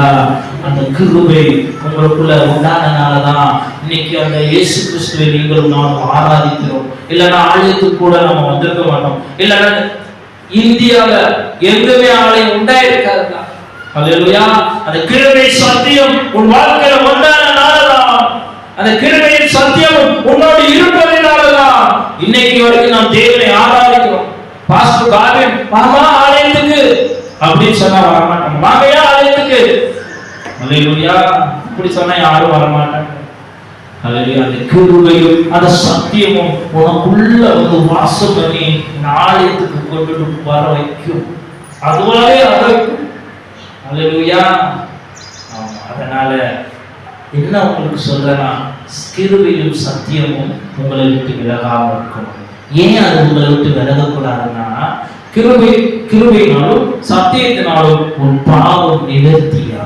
அந்த கிருபை உங்களுக்குள்ள உண்டானனாலதான் இன்னைக்கு அந்த இயேசு கிறிஸ்துவை நீங்களும் நாம் ஆராதிக்கிறோம். இல்லைன்னா ஆலயத்துக்கு கூட நம்ம வந்திருக்க மாட்டோம். இல்லைன்னா இந்தியால எங்குமே ஆலயம் உண்டாயிருக்காருங்க. அல்லேலூயா. அந்த கிருபை சத்தியம் உன் வாழ்க்கையில உண்டானனாலதான், அந்த கிருபையின் சத்தியம் உன்னோடு இருப்பதனாலதான் இன்னைக்கு வரைக்கும் நாம் தேவனை ஆராதிக்கிறோம். பாஸ்டர் காவியம் மாமா ஆலயத்துக்கு அப்படின்னு சொன்னா வரமாட்டாங்க. வாங்கயா ஆலயத்துக்கு. அல்லேலூயா. இப்படி சொன்னா யாரும் வரமாட்டாங்க. அல்லேலூயா. அந்த கிருபையும் அந்த சத்தியமும் உனக்குள்ள வந்து வாசம் பண்ணி ஆலயத்துக்கு கொண்டு வர வைக்கும். அதுவாவே வைக்கும். அல்லேலூயா. அதனால என்ன உங்களுக்கு சொல்றேன்னா, கிருபையும் சத்தியமும் உங்களை விட்டு விலகாம இருக்கணும். ஏன் அது உங்களை விட்டு விலகக்கூடாதுன்னா, கிருபையினாலும் சத்தியத்தினாலும் உன் பாவம் நிவர்த்தியா